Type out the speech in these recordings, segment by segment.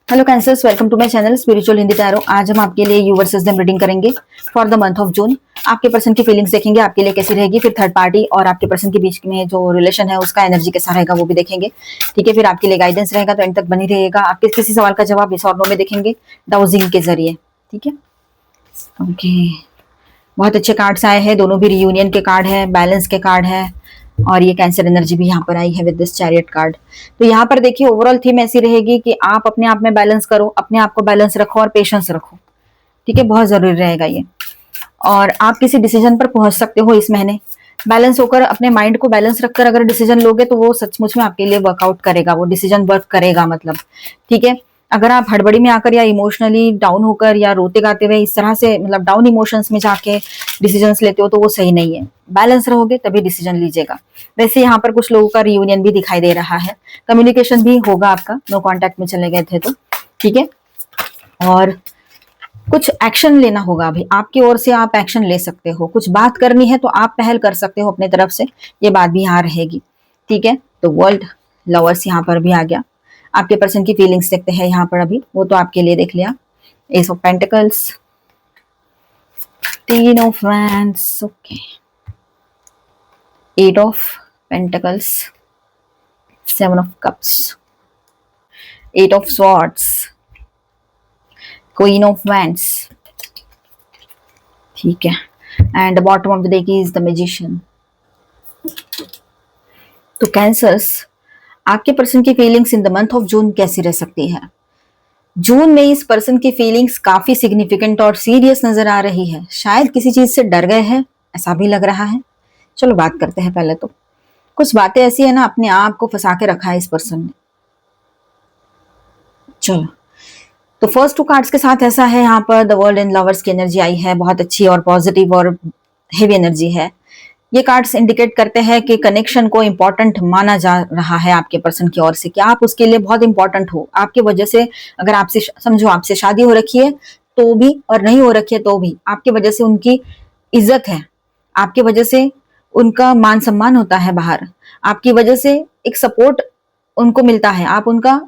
Hello cancers, welcome to my channel spiritual Hindi tarot. आज हम आपके लिए यू वर्सेस देम रीडिंग करेंगे for the month of June. आपके पर्सन की फीलिंग्स देखेंगे आपके लिए कैसी रहेगी, फिर थर्ड पार्टी और आपके पर्सन के बीच में जो रिलेशन है उसका एनर्जी कैसा रहेगा वो भी देखेंगे। ठीक है, फिर आपके लिए गाइडेंस रहेगा, तो एंड तक बनी रहेगा। आपके किसी सवाल का जवाब इस और नो में देखेंगे डाउजिंग के जरिए। ठीक है, ओके। बहुत अच्छे कार्ड्स आए हैं, दोनों भी रियूनियन के कार्ड है, बैलेंस के कार्ड है, और ये कैंसर एनर्जी भी यहाँ पर आई है विद दिस चैरियट कार्ड। तो यहाँ पर देखिए ओवरऑल थीम ऐसी रहेगी कि आप अपने आप में बैलेंस करो, अपने आप को बैलेंस रखो और पेशेंस रखो। ठीक है, बहुत जरूरी रहेगा ये। और आप किसी डिसीजन पर पहुंच सकते हो इस महीने। बैलेंस होकर अपने माइंड को बैलेंस रखकर अगर डिसीजन लोगे तो वो सचमुच में आपके लिए वर्कआउट करेगा, वो डिसीजन वर्क करेगा मतलब। ठीक है, अगर आप हड़बड़ी में आकर या इमोशनली डाउन होकर या रोते गाते हुए इस तरह से मतलब डाउन इमोशंस में जाके डिसीजंस लेते हो तो वो सही नहीं है। बैलेंस रहोगे तभी डिसीजन लीजिएगा। वैसे यहाँ पर कुछ लोगों का रियूनियन भी दिखाई दे रहा है, कम्युनिकेशन भी होगा आपका, नो कांटेक्ट में चले गए थे तो। ठीक है, और कुछ एक्शन लेना होगा अभी आपकी ओर से, आप एक्शन ले सकते हो। कुछ बात करनी है तो आप पहल कर सकते हो अपने तरफ से, ये बात भी यहाँ रहेगी। ठीक है, तो वर्ल्ड लवर्स यहाँ पर भी आ गया। आपके पर्सन की फीलिंग्स देखते हैं यहाँ पर अभी, वो तो आपके लिए देख लिया। Ace of pentacles, ten of wands, okay, eight of pentacles, seven of cups, eight of swords, queen of wands. ठीक है, and bottom of the deck is the magician. तो कैंसर्स, आपके पर्सन की feelings in the month of June कैसी रह सकती है? जून में इस पर्सन की फीलिंग्स काफी सिग्निफिकेंट और सीरियस नजर आ रही है। शायद किसी चीज से डर गए हैं, ऐसा भी लग रहा है। चलो बात करते हैं पहले तो। कुछ बातें ऐसी है ना, अपने आप को फंसा के रखा है इस पर्सन ने। चलो, तो फर्स्ट टू कार्ड्स के साथ ऐसा है, यहाँ पर द वर्ल्ड एंड लवर्स की एनर्जी आई है, बहुत अच्छी और पॉजिटिव और हेवी एनर्जी है। ये कार्ड्स इंडिकेट करते हैं कि कनेक्शन को इंपॉर्टेंट माना जा रहा है आपके पर्सन की ओर से, कि आप उसके लिए बहुत इंपॉर्टेंट हो। आपकी वजह से, अगर आपसे समझो आपसे शादी हो रखी है तो भी और नहीं हो रखी है तो भी, आपकी वजह से उनकी इज्जत है, आपकी वजह से उनका मान सम्मान होता है बाहर, आपकी वजह से एक सपोर्ट उनको मिलता है। आप उनका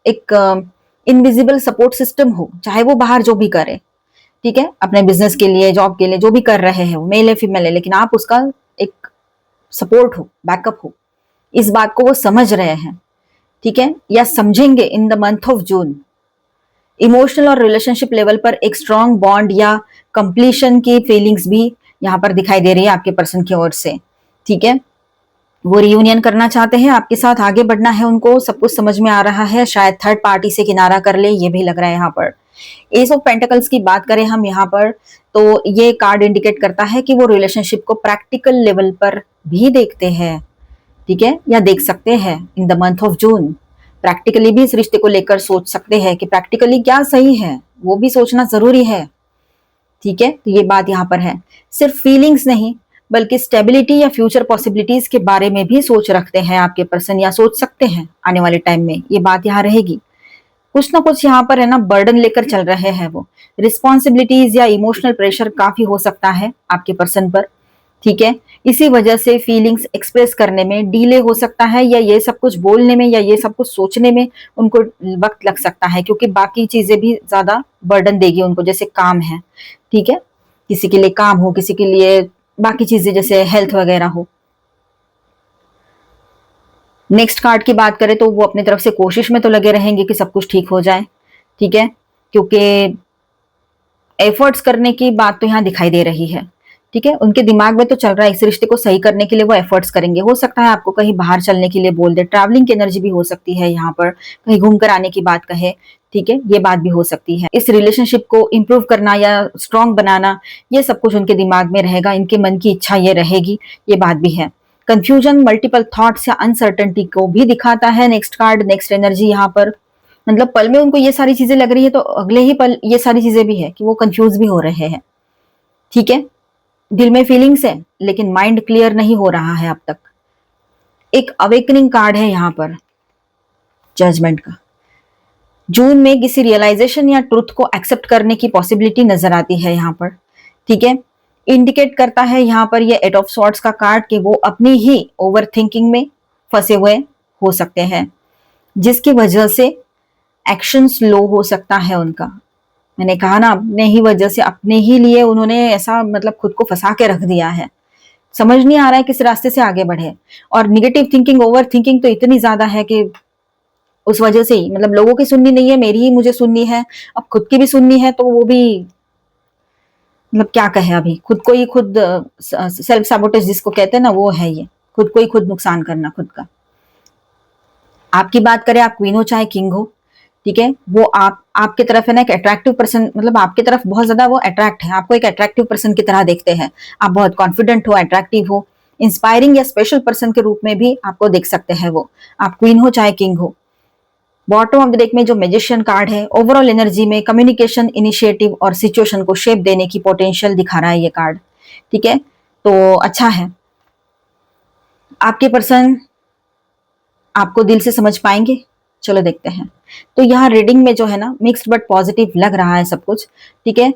एक इनविजिबल सपोर्ट सिस्टम हो, चाहे वो बाहर जो भी करे। ठीक है, अपने बिजनेस के लिए, जॉब के लिए, जो भी कर रहे हैं, मेल है फीमेल है, लेकिन आप उसका एक सपोर्ट हो, बैकअप हो। इस बात को वो समझ रहे हैं। ठीक है, या समझेंगे इन the month of June. Emotional और रिलेशनशिप लेवल पर एक स्ट्रॉन्ग बॉन्ड या कंप्लीशन की फीलिंग्स भी यहाँ पर दिखाई दे रही है आपके पर्सन की ओर से। ठीक है, वो रियूनियन करना चाहते हैं, आपके साथ आगे बढ़ना है उनको, सब कुछ समझ में आ रहा है। शायद थर्ड पार्टी से किनारा कर ले, ये भी लग रहा है यहाँ पर। एस ऑफ पेंटिकल्स की बात करें हम यहाँ पर, तो ये कार्ड इंडिकेट करता है कि वो रिलेशनशिप को प्रैक्टिकल लेवल पर भी देखते हैं। ठीक है, या देख सकते हैं इन the month of June. Practically भी इस रिश्ते को लेकर सोच सकते हैं कि प्रैक्टिकली क्या सही है, वो भी सोचना जरूरी है। ठीक है, तो ये बात यहाँ पर है। सिर्फ फीलिंग्स नहीं बल्कि स्टेबिलिटी या फ्यूचर पॉसिबिलिटीज के बारे में भी सोच रखते हैं आपके पर्सन, या सोच सकते हैं आने वाले टाइम में, ये बात यहाँ रहेगी। कुछ ना कुछ यहाँ पर है ना, बर्डन लेकर चल रहे हैं वो। रिस्पॉन्सिबिलिटीज या इमोशनल प्रेशर काफी हो सकता है आपके पर्सन पर। ठीक है, इसी वजह से फीलिंग्स एक्सप्रेस करने में डिले हो सकता है, या ये सब कुछ बोलने में या ये सब कुछ सोचने में उनको वक्त लग सकता है, क्योंकि बाकी चीजें भी ज्यादा बर्डन देगी उनको, जैसे काम है। ठीक है, किसी के लिए काम हो, किसी के लिए बाकी चीजें जैसे हेल्थ वगैरह हो। नेक्स्ट कार्ड की बात करें तो वो अपनी तरफ से कोशिश में तो लगे रहेंगे कि सब कुछ ठीक हो जाए। ठीक है, क्योंकि एफर्ट्स करने की बात तो यहाँ दिखाई दे रही है। ठीक है, उनके दिमाग में तो चल रहा है इस रिश्ते को सही करने के लिए वो एफर्ट्स करेंगे। हो सकता है आपको कहीं बाहर चलने के लिए बोल दे, ट्रैवलिंग की एनर्जी भी हो सकती है यहाँ पर, कहीं घूम कर आने की बात कहे। ठीक है, ये बात भी हो सकती है। इस रिलेशनशिप को इंप्रूव करना या स्ट्रॉन्ग बनाना, ये सब कुछ उनके दिमाग में रहेगा, इनके मन की इच्छा ये रहेगी, ये बात भी है। कंफ्यूजन, मल्टीपल थॉट्स या अनसर्टेनिटी को भी दिखाता है नेक्स्ट कार्ड, नेक्स्ट एनर्जी यहाँ पर। मतलब पल में उनको ये सारी चीजें लग रही है तो अगले ही पल ये सारी चीजें भी है कि वो कंफ्यूज भी हो रहे हैं। ठीक है, दिल में फीलिंग्स है लेकिन माइंड क्लियर नहीं हो रहा है अब तक। एक अवेकनिंग कार्ड है यहाँ पर, जजमेंट का। जून में किसी रियलाइजेशन या ट्रुथ को एक्सेप्ट करने की पॉसिबिलिटी नजर आती है यहाँ पर। ठीक है, इंडिकेट करता है यहाँ पर ये एट ऑफ सॉर्ड्स का कार्ड कि वो अपनी ही ओवर थिंकिंग में फंसे हुए हो सकते हैं, जिसकी वजह से एक्शन स्लो हो सकता है उनका। मैंने कहा ना, अपने ही वजह से, अपने ही लिए उन्होंने ऐसा मतलब खुद को फंसा के रख दिया है। समझ नहीं आ रहा है किस रास्ते से आगे बढ़े। और निगेटिव थिंकिंग, ओवर थिंकिंग तो इतनी ज्यादा है कि उस वजह से ही मतलब लोगों की सुननी नहीं है, मेरी ही मुझे सुननी है, अब खुद की भी सुननी है, तो वो भी मतलब क्या कहे, अभी खुद को ही खुद सेल्फ सैबोटेज जिसको कहते हैं ना, वो है ये, खुद को ही खुद नुकसान करना खुद का। आपकी बात करें, आप क्वीन हो चाहे किंग हो, ठीक है, वो आपके तरफ है ना एक अट्रैक्टिव पर्सन, मतलब आपके तरफ बहुत ज्यादा वो अट्रैक्ट है, आपको एक अट्रैक्टिव पर्सन की तरह देखते हैं। आप बहुत कॉन्फिडेंट हो, अट्रैक्टिव हो, इंस्पायरिंग या स्पेशल पर्सन के रूप में भी आपको देख सकते हैं वो, आप क्वीन हो चाहे किंग हो। बॉटम ऑफ द डेक में जो मैजिशियन कार्ड है, ओवरऑल एनर्जी में कम्युनिकेशन, इनिशिएटिव और सिचुएशन को शेप देने की पोटेंशियल दिखा रहा है ये कार्ड, ठीक है, तो अच्छा है। आपके पर्सन आपको दिल से समझ पाएंगे, चलो देखते हैं। तो यहाँ रीडिंग में जो है ना, मिक्स्ड बट पॉजिटिव लग रहा है सब कुछ, ठीक है।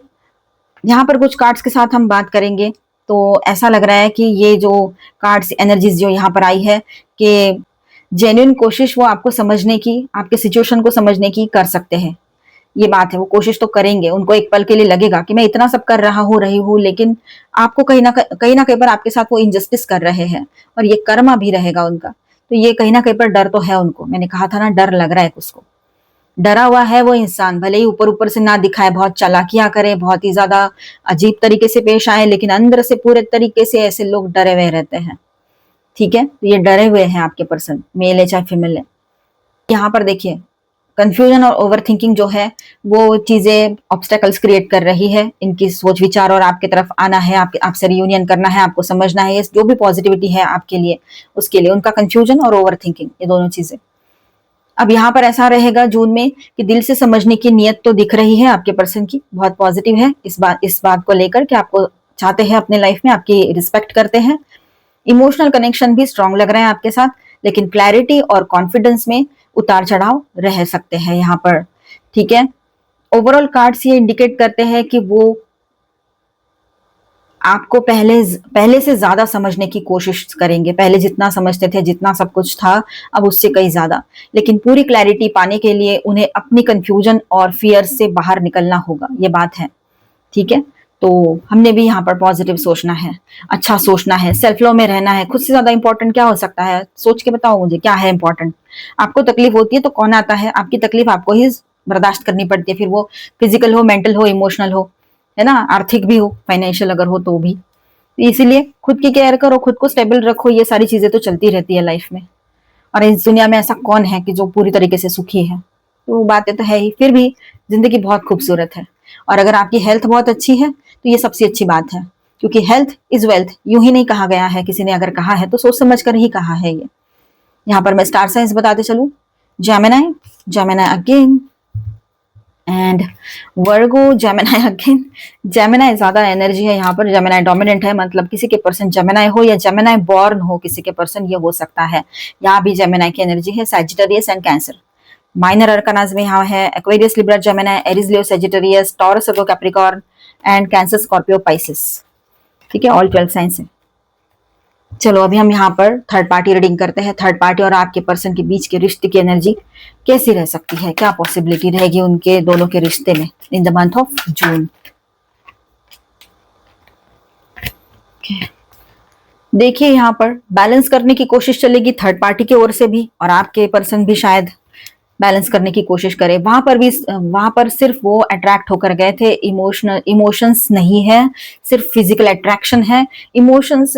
यहाँ पर कुछ कार्ड्स के साथ हम बात करेंगे, तो ऐसा लग रहा है कि ये जो कार्ड्स एनर्जीज जो यहाँ पर आई है, कि जेन्युइन कोशिश वो आपको समझने की, आपके सिचुएशन को समझने की कर सकते हैं, ये बात है। वो कोशिश तो करेंगे, उनको एक पल के लिए लगेगा कि मैं इतना सब कर रहा हूँ, रही हूँ, लेकिन आपको कहीं ना कहीं पर आपके साथ वो इनजस्टिस कर रहे हैं, और ये कर्मा भी रहेगा उनका। तो ये कहीं ना कहीं पर डर तो है उनको, मैंने कहा था ना, डर लग रहा है उसको, डरा हुआ है वो इंसान, भले ही ऊपर ऊपर से ना दिखाए, बहुत चालाकियां करे, बहुत ही ज्यादा अजीब तरीके से पेश आए, लेकिन अंदर से पूरे तरीके से ऐसे लोग डरे हुए रहते हैं, ठीक है। तो ये डरे हुए हैं आपके पर्सन, मेल है चाहे फीमेल है। यहाँ पर देखिए, कंफ्यूजन और ओवर थिंकिंग जो है, वो चीजें ऑब्स्टेकल्स क्रिएट कर रही है, इनकी सोच विचार और आपके तरफ आना है, आपसे रियूनियन करना है, आपको समझना है, ये जो भी पॉजिटिविटी है आपके लिए, उसके लिए उनका कंफ्यूजन और ओवर थिंकिंग, ये दोनों चीजें। अब यहाँ पर ऐसा रहेगा जून में कि दिल से समझने की नियत तो दिख रही है आपके पर्सन की, बहुत पॉजिटिव है इस बात को लेकर कि आपको चाहते हैं अपने लाइफ में, आपकी रिस्पेक्ट करते हैं। इमोशनल कनेक्शन भी स्ट्रांग लग रहा है आपके साथ, लेकिन क्लैरिटी और कॉन्फिडेंस में उतार चढ़ाव रह सकते हैं यहाँ पर, ठीक है। ओवरऑल कार्ड्स ये इंडिकेट करते हैं कि वो आपको पहले से ज्यादा समझने की कोशिश करेंगे, पहले जितना समझते थे, जितना सब कुछ था, अब उससे कहीं ज्यादा, लेकिन पूरी क्लैरिटी पाने के लिए उन्हें अपनी कंफ्यूजन और फियर से बाहर निकलना होगा, ये बात है, ठीक है। तो हमने भी यहाँ पर पॉजिटिव सोचना है, अच्छा सोचना है, सेल्फ लव में रहना है। खुद से ज्यादा इंपॉर्टेंट क्या हो सकता है, सोच के बताओ मुझे क्या है इंपॉर्टेंट। आपको तकलीफ होती है तो कौन आता है, आपकी तकलीफ आपको ही बर्दाश्त करनी पड़ती है, फिर वो फिजिकल हो, मेंटल हो, इमोशनल हो, है ना, आर्थिक भी हो, फाइनेंशियल अगर हो तो भी। इसीलिए खुद की केयर करो, खुद को स्टेबल रखो, ये सारी चीजें तो चलती रहती है लाइफ में। और इस दुनिया में ऐसा कौन है कि जो पूरी तरीके से सुखी है, तो बातें तो है ही, फिर भी जिंदगी बहुत खूबसूरत है। और अगर आपकी हेल्थ बहुत अच्छी है तो ये सबसे अच्छी बात है, क्योंकि हेल्थ इज वेल्थ, यूं ही नहीं कहा गया है, किसी ने अगर कहा है तो सोच समझ कर ही कहा है ये। यहाँ पर मैं स्टार साइंस बताते चलूं, Gemini, Gemini again, and Virgo, Gemini again. Gemini ज्यादा एनर्जी है यहाँ पर, जेमिनी डोमिनेंट है, मतलब किसी के पर्सन जेमिनी हो या जेमिनी बॉर्न हो किसी के पर्सन, ये हो सकता है। यहाँ भी जेमिनी की एनर्जी है, सैजिटेरियस एंड कैंसर। माइनर अरकानाज में यहाँ है Aquarius, Libra, Gemini, Aries, Leo, Sagittarius, taurus, Virgo, Capricorn and cancer, Scorpio, Pisces, ठीक है, ऑल 12 साइंस है। चलो अभी हम यहाँ पर थर्ड पार्टी रीडिंग करते हैं। थर्ड पार्टी और आपके पर्सन के बीच के रिश्ते की एनर्जी कैसी रह सकती है, क्या पॉसिबिलिटी रहेगी उनके दोनों के रिश्ते में इन द मंथ ऑफ जून। देखिए यहाँ पर बैलेंस करने की कोशिश चलेगी थर्ड पार्टी की ओर से भी, और आपके पर्सन भी शायद बैलेंस करने की कोशिश करे। वहां पर सिर्फ वो अट्रैक्ट होकर गए थे, इमोशंस नहीं है, सिर्फ फिजिकल अट्रैक्शन है। इमोशंस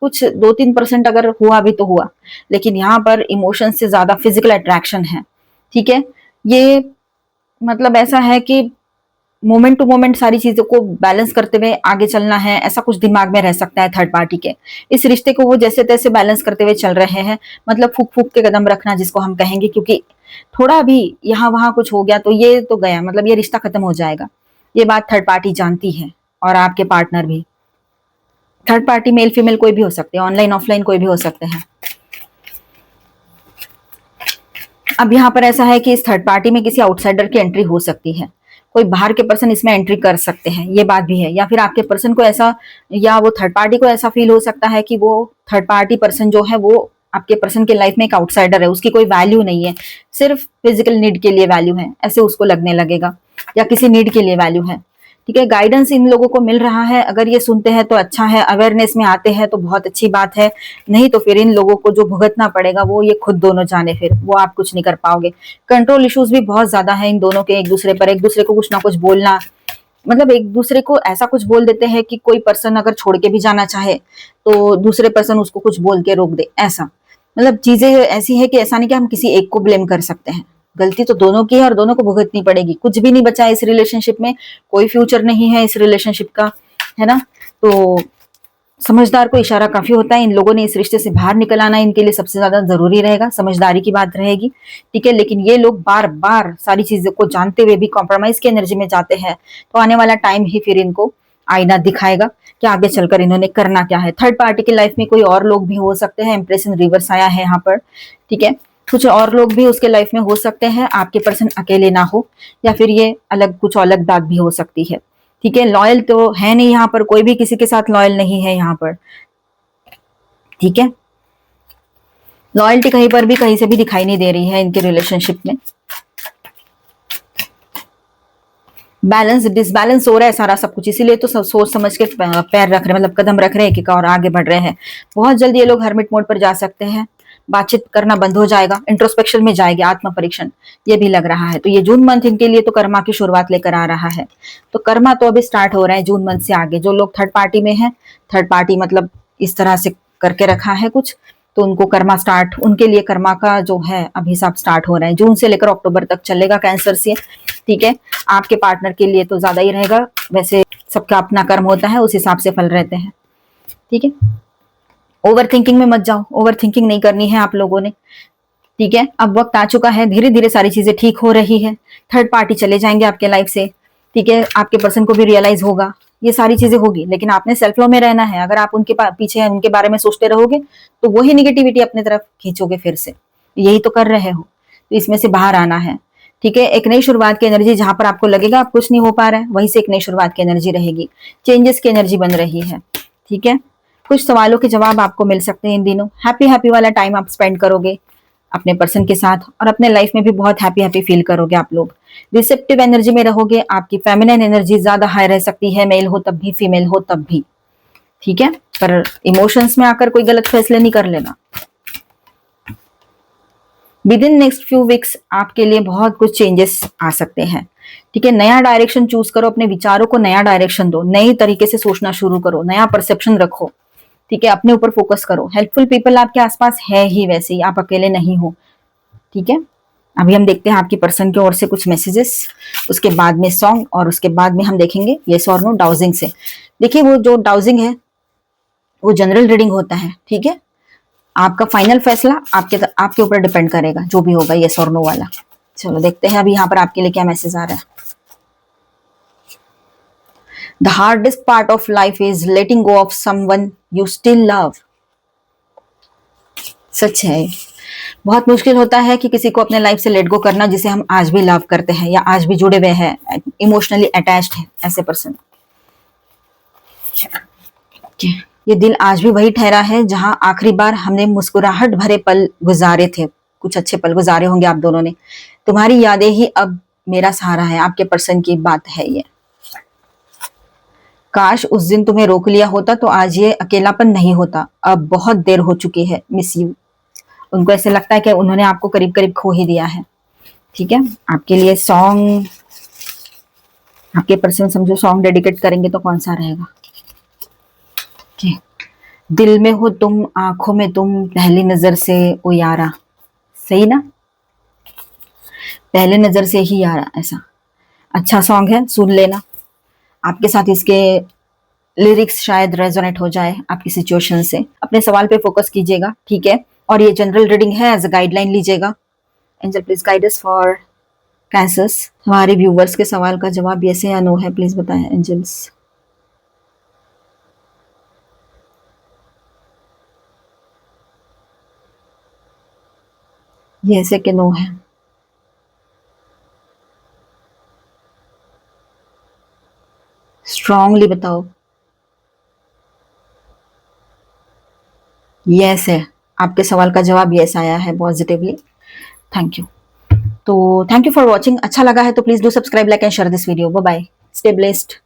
कुछ 2-3% अगर हुआ भी तो हुआ, लेकिन यहाँ पर इमोशन से ज्यादा फिजिकल अट्रैक्शन है, ठीक है। ये मतलब ऐसा है कि मोमेंट टू मोमेंट सारी चीजों को बैलेंस करते हुए आगे चलना है, ऐसा कुछ दिमाग में रह सकता है थर्ड पार्टी के। इस रिश्ते को वो जैसे तैसे बैलेंस करते हुए चल रहे हैं, मतलब फूक फूक के कदम रखना जिसको हम कहेंगे, क्योंकि थोड़ा भी यहाँ वहां कुछ हो गया तो ये तो गया, मतलब ये रिश्ता खत्म हो जाएगा। ये बात थर्ड पार्टी जानती है, और आपके पार्टनर भी। थर्ड पार्टी मेल फीमेल कोई भी हो सकते हैं, ऑनलाइन ऑफलाइन कोई भी हो सकते हैं। अब यहाँ पर ऐसा है कि इस थर्ड पार्टी में किसी आउटसाइडर की एंट्री हो सकती है, कोई बाहर के पर्सन इसमें एंट्री कर सकते हैं, ये बात भी है। या फिर आपके पर्सन को ऐसा, या वो थर्ड पार्टी को ऐसा फील हो सकता है कि वो थर्ड पार्टी पर्सन जो है वो आपके पर्सन के लाइफ में एक आउटसाइडर है, उसकी कोई वैल्यू नहीं है, सिर्फ फिजिकल नीड के लिए वैल्यू है, ऐसे उसको लगने लगेगा, या किसी नीड के लिए वैल्यू है। ठीक है, गाइडेंस इन लोगों को मिल रहा है, अगर ये सुनते हैं तो अच्छा है, अवेयरनेस में आते हैं तो बहुत अच्छी बात है, नहीं तो फिर इन लोगों को जो भुगतना पड़ेगा वो ये खुद दोनों जाने, फिर वो आप कुछ नहीं कर पाओगे। कंट्रोल इश्यूज भी बहुत ज्यादा है इन दोनों के, एक दूसरे पर, एक दूसरे को कुछ ना कुछ बोलना, मतलब एक दूसरे को ऐसा कुछ बोल देते हैं कि कोई पर्सन अगर छोड़ के भी जाना चाहे तो दूसरे पर्सन उसको कुछ बोल के रोक दे, ऐसा मतलब चीजें ऐसी है कि ऐसा नहीं कि हम किसी एक को ब्लेम कर सकते हैं, गलती तो दोनों की है और दोनों को भुगतनी पड़ेगी, कुछ भी नहीं बचा है इस रिलेशनशिप में, कोई फ्यूचर नहीं है इस रिलेशनशिप का, है ना। तो समझदार को इशारा काफी होता है, इन लोगों ने इस रिश्ते से बाहर निकल आना इनके लिए सबसे ज्यादा जरूरी रहेगा, समझदारी की बात रहेगी। ठीक है, लेकिन ये लोग बार बार सारी चीजों को जानते हुए भी कॉम्प्रोमाइज की एनर्जी में जाते हैं, तो आने वाला टाइम ही फिर इनको आईना दिखाएगा कि आगे चलकर इन्होंने करना क्या है। थर्ड पार्टी की लाइफ में कोई और लोग भी हो सकते हैं, इंप्रेशन रिवर्स आया है यहाँ पर। ठीक है, कुछ और लोग भी उसके लाइफ में हो सकते हैं, आपके पर्सन अकेले ना हो, या फिर ये अलग कुछ अलग बात भी हो सकती है। ठीक है, लॉयल तो है नहीं यहाँ पर, कोई भी किसी के साथ लॉयल नहीं है यहाँ पर। ठीक है, लॉयल्टी कहीं पर भी कहीं से भी दिखाई नहीं दे रही है इनके रिलेशनशिप में। बैलेंस डिसबैलेंस हो रहा है सारा सब कुछ, इसीलिए तो सब सोच समझ के पैर रख रहे हैं, मतलब कदम रख रहे हैं कि और आगे बढ़ रहे हैं। बहुत जल्दी ये लोग हर्मिट मोड पर जा सकते हैं, बातचीत करना बंद हो जाएगा, इंट्रोस्पेक्शन में जाएगी, आत्म परीक्षण ये भी लग रहा है। तो ये जून मंथ इनके लिए तो कर्मा की शुरुआत लेकर आ रहा है, तो कर्मा तो अभी स्टार्ट हो रहा है जून मंथ से आगे। जो लोग थर्ड पार्टी में है, थर्ड पार्टी मतलब इस तरह से करके रखा है कुछ, तो उनको कर्मा स्टार्ट, उनके लिए कर्मा का जो है अभिशाप स्टार्ट हो रहा है, जून से लेकर अक्टूबर तक चलेगा कैंसर से। ठीक है, आपके पार्टनर के लिए तो ज्यादा ही रहेगा, वैसे सबका अपना कर्म होता है, उस हिसाब से फल रहते हैं। ठीक है, ओवर थिंकिंग में मत जाओ, ओवर थिंकिंग नहीं करनी है आप लोगों ने। ठीक है, अब वक्त आ चुका है, धीरे धीरे सारी चीजें ठीक हो रही है, थर्ड पार्टी चले जाएंगे आपके लाइफ से। ठीक है, आपके पर्सन को भी रियलाइज होगा, ये सारी चीजें होगी, लेकिन आपने सेल्फ फ्लो में रहना है। अगर आप उनके पीछे उनके बारे में सोचते रहोगे तो वही निगेटिविटी अपनी तरफ खींचोगे फिर से, यही तो कर रहे हो, तो इसमें से बाहर आना है। ठीक है, एक नई शुरुआत की एनर्जी, जहां पर आपको लगेगा आप कुछ नहीं हो पा रहा है, वहीं से एक नई शुरुआत की एनर्जी रहेगी, चेंजेस की एनर्जी बन रही है। ठीक है, कुछ सवालों के जवाब आपको मिल सकते हैं इन दिनों, हैप्पी हैप्पी वाला टाइम आप स्पेंड करोगे अपने पर्सन के साथ, और अपने लाइफ में भी बहुत हैप्पी हैप्पी फील करोगे आप लोग। रिसेप्टिव एनर्जी में रहोगे, आपकी फेमिनिन एनर्जी ज्यादा हाई रह सकती है, मेल हो तब भी फीमेल हो तब भी। ठीक है, पर इमोशंस में आकर कोई गलत फैसले नहीं कर लेना। With in next few weeks आपके लिए बहुत कुछ चेंजेस आ सकते हैं। ठीक है, नया डायरेक्शन चूज करो, अपने विचारों को नया डायरेक्शन दो, नई तरीके से सोचना शुरू करो, नया परसेप्शन रखो। ठीक है, अपने ऊपर फोकस करो, हेल्पफुल पीपल आपके आसपास है ही, वैसे ही आप अकेले नहीं हो। ठीक है, अभी हम देखते हैं आपकी पर्सन की ओर से कुछ मैसेजेस, उसके बाद में सॉन्ग, और उसके बाद में हम देखेंगे येस और नो डाउजिंग से। देखिए, वो जो डाउजिंग है वो जनरल रीडिंग होता है। ठीक है, आपका फाइनल फैसला आपके ऊपर डिपेंड करेगा, जो भी होगा येस और नो वाला। चलो देखते हैं अभी यहाँ पर आपके लिए क्या मैसेज आ रहा है। The hardest part of life is letting go of someone you still love. सच है, बहुत मुश्किल होता है कि किसी को अपने लाइफ से लेट गो करना जिसे हम आज भी लव करते हैं, या आज भी जुड़े हुए हैं, इमोशनली अटैच्ड है ऐसे पर्सन। ये दिल आज भी वही ठहरा है जहां आखिरी बार हमने मुस्कुराहट भरे पल गुजारे थे, कुछ अच्छे पल गुजारे होंगे आप दोनों ने। तुम्हारी यादें ही अब मेरा सहारा है, आपके पर्सन की बात है ये। काश उस दिन तुम्हें रोक लिया होता तो आज ये अकेलापन नहीं होता, अब बहुत देर हो चुकी है, मिस यू। उनको ऐसे लगता है कि उन्होंने आपको करीब करीब खो ही दिया है। ठीक है, आपके लिए सॉन्ग, आपके पर्सन समझो सॉन्ग डेडिकेट करेंगे तो कौन सा रहेगा। दिल में हो तुम, आंखों में तुम, पहली नजर से ओ यारा। सही ना, पहले नजर से ही यारा, ऐसा अच्छा सॉन्ग है, सुन लेना। आपके साथ इसके लिरिक्स शायद रेजोनेट हो जाए आपकी सिचुएशन से। अपने सवाल पे फोकस कीजिएगा। ठीक है, और ये जनरल रीडिंग है, एज अ गाइडलाइन लीजिएगा। Angel please guide us for cancers. हमारे व्यूवर्स के सवाल का जवाब यस है या नो है, प्लीज बताएं एंजल्स। यस है कि नो है? स्ट्रांगली बताओ। यस है, आपके सवाल का जवाब यस आया है पॉजिटिवली। Thank you. तो थैंक यू फॉर वॉचिंग। अच्छा लगा है तो please do subscribe, like and share this video. Bye bye, stay blessed.